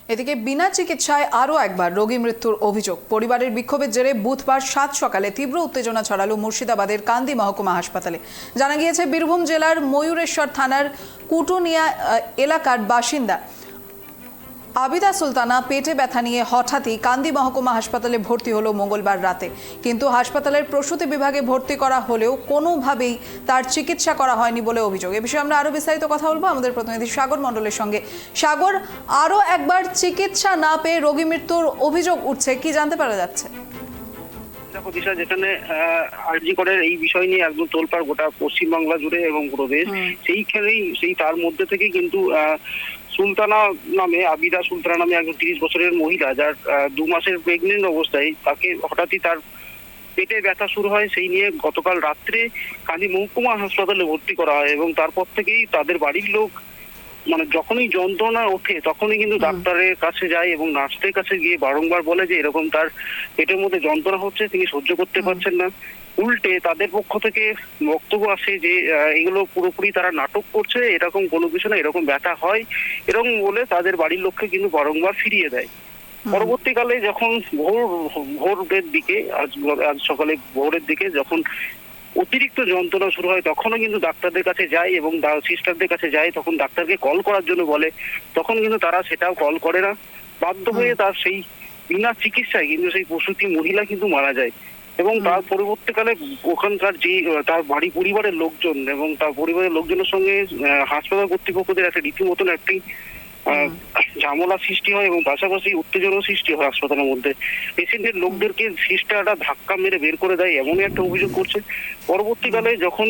এদিকে বিনা চিকিৎসায় আরও একবার রোগী মৃত্যুর অভিযোগ। পরিবারের বিক্ষোভের জেরে বুধবার 7 সকালে তীব্র উত্তেজনা ছড়ালো মুর্শিদাবাদের কান্দি মহকুমা হাসপাতালে। জানা গিয়েছে, বীরভূম জেলার ময়ূরেশ্বর থানার কুটুনিয়া এলাকার বাসিন্দা আবিদা সুলতানা পেটে ব্যথা নিয়ে হঠাৎই কান্দি মহকুমা হাসপাতালে ভর্তি হলো মঙ্গলবার রাতে। কিন্তু হাসপাতালের প্রসূতি বিভাগে ভর্তি করা হলেও কোনোভাবেই তার চিকিৎসা করা হয়নি বলে অভিযোগ। এ বিষয়ে আমরা আরও বিস্তারিত কথা বলবো আমাদের প্রতিনিধি সাগর মণ্ডলের সঙ্গে। সাগর, আরও একবার চিকিৎসা না পেয়ে রোগী মৃত্যুর অভিযোগ উঠছে, কি জানতে পারা যাচ্ছে? দেখো দিশা, যেখানে আরজি করের এই বিষয় নিয়ে একদম তোলপাড় গোটা পশ্চিমবাংলা জুড়ে এবং পুরো দেশ, সেই তার মধ্যে থেকেই কিন্তু সুলতানা নামে, আবিদা সুলতানা নামে একজন 30 বছরের মহিলা, যার 2 মাসের প্রেগনেন্ট অবস্থায় তাকে হঠাৎই তার পেটে ব্যথা শুরু হয়। সেই নিয়ে গতকাল রাত্রে কান্দি মহকুমা হাসপাতালে ভর্তি করা হয় এবং তারপর থেকেই তাদের বাড়ির লোক যখনই যন্ত্রণা ওঠে তখনই কিন্তু ডাক্তারের কাছে যায় এবং নার্সদের কাছে গিয়ে বারংবার বলে যে এরকম তার পেটের মধ্যে যন্ত্রণা হচ্ছে, তিনি সহ্য করতে পারছেন না। উল্টে তাদের পক্ষ থেকে বক্তব্য আসে যে এগুলো পুরোপুরি তারা নাটক করছে, এরকম কোনো কিছু না, এরকম ব্যথা হয় এরকম বলে তাদের বাড়ির লোককে কিন্তু বারংবার ফিরিয়ে দেয়। পরবর্তীকালে যখন ভোরের দিকে, আজ সকালে ভোরের দিকে যখন অতিরিক্ত যন্ত্রণা শুরু হয় তখনও কিন্তু ডাক্তারদের কাছে যায় এবং সিস্টারদের কাছে যায়, তখন ডাক্তারকে কল করার জন্য বলে, তখন কিন্তু তারা সেটাও কল করে না। বাধ্য হয়ে তার সেই বিনা চিকিৎসায় কিন্তু সেই প্রসূতি মহিলা কিন্তু মারা যায়। এবং তার পরবর্তীকালে ওখানকার যে তার বাড়ি পরিবারের লোকজন এবং তার পরিবারের লোকজনের সঙ্গে হাসপাতাল কর্তৃপক্ষদের একটা রীতিমতন একটি ঝামেলা সৃষ্টি হয় এবং পাশাপাশি উত্তেজনা সৃষ্টি হয় হাসপাতালের মধ্যে। পেশেন্টের লোকদেরকে সিস্টাররা ধাক্কা মেরে বের করে দেয়, এমনই একটা অভিযোগ করছে। পরবর্তীকালে যখন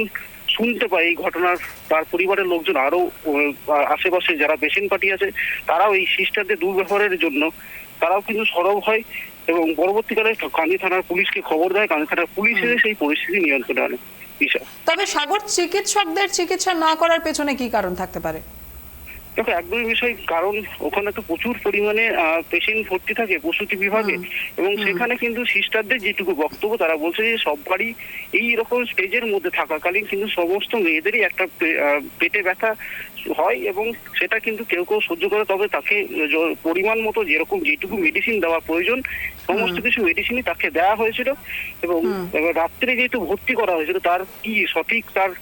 শুনতে পায় এই ঘটনার, তার পরিবারের লোকজন আরো আশেপাশে যারা পেশেন্ট পার্টি আছে তারাও এই সিস্টারদের দুর্ব্যবহারের জন্য তারাও কিন্তু সরব হয় এবং পরবর্তীকালে কান্দি থানার পুলিশকে খবর দেয়। কান্দি থানার পুলিশ এসে সেই পরিস্থিতি নিয়ন্ত্রণে আনে। তবে সাগর, চিকিৎসকদের চিকিৎসা না করার পেছনে কি কারণ থাকতে পারে? দেখো, একদমই বিষয়, কারণ ওখানে তো প্রচুর পরিমাণে পেশেন্ট ভর্তি থাকে প্রসূতি বিভাগে এবং সেখানে কিন্তু সিস্টারদের যেটুকু বক্তব্য, তারা বলছে যে সব বাড়ি এইরকম স্টেজের মধ্যে থাকাকালীন কিন্তু সমস্ত মেয়েদেরই একটা পেটে ব্যথা হয় এবং সেটা কিন্তু কেউ কেউ সহ্য করে, তবে তাকে পরিমাণ মতো যেরকম যেটুকু মেডিসিন দেওয়া প্রয়োজন সমস্ত কিছু মেডিসিনই তাকে দেওয়া হয়েছিল এবং রাত্রে যেহেতু ভর্তি করা হয়েছিল তার কি সঠিক তার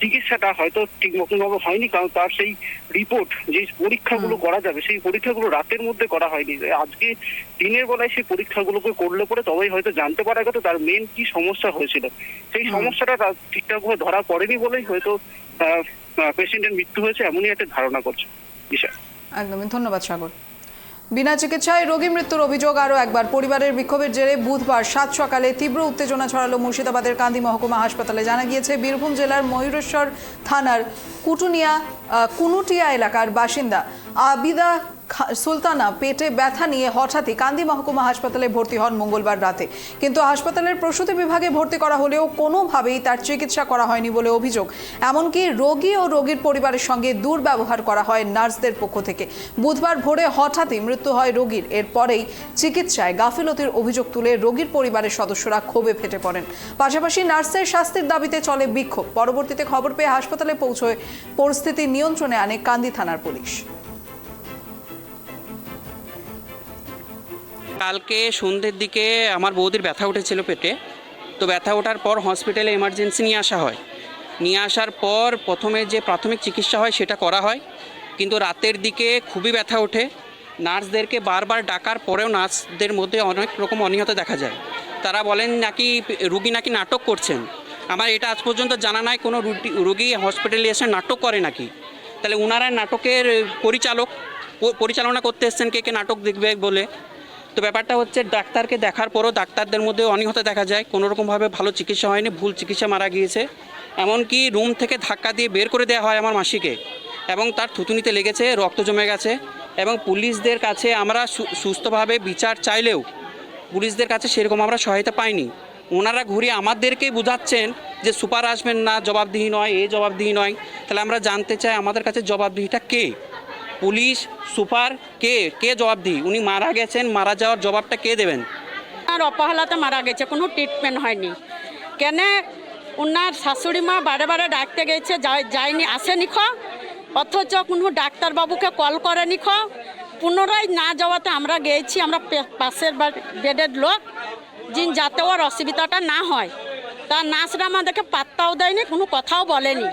চিকিৎসাটা হয়তো ঠিক মতন ভাবে হয়নি, কারণ তার সেই রিপোর্ট, যে পরীক্ষাগুলো করা যাবে সেই পরীক্ষাগুলো রাতের মধ্যে করা হয়নি। আজকে দিনের বেলায় সেই পরীক্ষাগুলোকে করলে পরে তবেই হয়তো জানতে পারা গেল তার মেন কি সমস্যা হয়েছিল। সেই সমস্যাটা ঠিকঠাক ভাবে ধরা পড়েনি বলেই হয়তো পেশেন্টের মৃত্যু হয়েছে, এমনই একটা ধারণা করছে বিষয়। একদমই, ধন্যবাদ সাগর। বিনা চিকিৎসায় রোগী মৃত্যুর অভিযোগ আরও একবার। পরিবারের বিক্ষোভের জেরে বুধবার 7 সকালে তীব্র উত্তেজনা ছড়ালো মুর্শিদাবাদের কান্দি মহকুমা হাসপাতালে। জানা গিয়েছে, বীরভূম জেলার ময়ূরেশ্বর থানার কুনুটিয়া এলাকার বাসিন্দা আবিদা সুলতানা পেটে ব্যথা নিয়ে হঠাৎই কান্দি মহকুমা হাসপাতালে ভর্তি হন মঙ্গলবার রাতে। কিন্তু হাসপাতালের প্রসূতি বিভাগে ভর্তি করা হলেও কোনোভাবেই তার চিকিৎসা করা হয়নি বলে অভিযোগ। এমনকি রোগী ও রোগীর পরিবারের সঙ্গে দুর্ব্যবহার করা হয় নার্সদের পক্ষ থেকে। বুধবার ভোরে হঠাৎই মৃত্যু হয় রোগীর। এরপরেই চিকিৎসায় গাফিলতির অভিযোগ তুলে রোগীর পরিবারের সদস্যরা ক্ষোভে ফেটে পড়েন। পাশাপাশি নার্সের শাস্তির দাবিতে চলে বিক্ষোভ। পরবর্তীতে খবর পেয়ে হাসপাতালে পৌঁছয় পরিস্থিতি নিয়ন্ত্রণে আনে কান্দি থানার পুলিশ। কালকে সন্ধ্যের দিকে আমার বৌদির ব্যথা উঠেছিল পেটে, তো ব্যথা ওঠার পর হসপিটালে এমার্জেন্সি নিয়ে আসা হয়। নিয়ে আসার পর প্রথমে যে প্রাথমিক চিকিৎসা হয় সেটা করা হয়, কিন্তু রাতের দিকে খুবই ব্যথা ওঠে। নার্সদেরকে বারবার ডাকার পরেও নার্সদের মধ্যে অনেক রকম অনীহা দেখা যায়। তারা বলেন নাকি রুগী নাকি নাটক করছেন। আমার এটা আজ পর্যন্ত জানা নাই কোনো রুগী হসপিটালে এসে নাটক করে নাকি। তাহলে ওনারা নাটকের পরিচালনা করতে এসছেন কে নাটক দেখবে বলে। তো ব্যাপারটা হচ্ছে, ডাক্তারকে দেখার পরও ডাক্তারদের মধ্যে অনীহা দেখা যায়, কোনোরকমভাবে ভালো চিকিৎসা হয়নি, ভুল চিকিৎসা মারা গিয়েছে। এমনকি রুম থেকে ধাক্কা দিয়ে বের করে দেওয়া হয় আমার মাসিকে এবং তার থুতুনিতে লেগেছে, রক্ত জমে গেছে। এবং পুলিশদের কাছে আমরা সুস্থভাবে বিচার চাইলেও পুলিশদের কাছে সেরকম আমরা সহায়তা পাইনি। ওনারা ঘুরিয়ে আমাদেরকেই বোঝাচ্ছেন যে সুপার আসবেন না, জবাবদিহি নয়, জবাবদিহি নয়। তাহলে আমরা জানতে চাই আমাদের কাছে জবাবদিহিটা কে? পুলিশ, সুপার, কে জবাবদিহি? উনি মারা গেছেন, মারা যাওয়ার জবাবটা কে দেবেন? আর অপহেলাতে মারা গেছে, কোনো ট্রিটমেন্ট হয়নি। কেন ওনার শাশুড়ি মা বারে বারে ডাকতে গেছে, যায়নি, আসেনি। অথচ কোনো ডাক্তারবাবুকে কল করেনি। পুনরায় না যাওয়াতে আমরা গিয়েছি, আমরা পাশের বেডের লোক যাতে ওর অসুবিধাটা না হয়, তার নার্সরা আমাদেরকে পাত্তাও দেয়নি, কোনো কথাও বলেনি।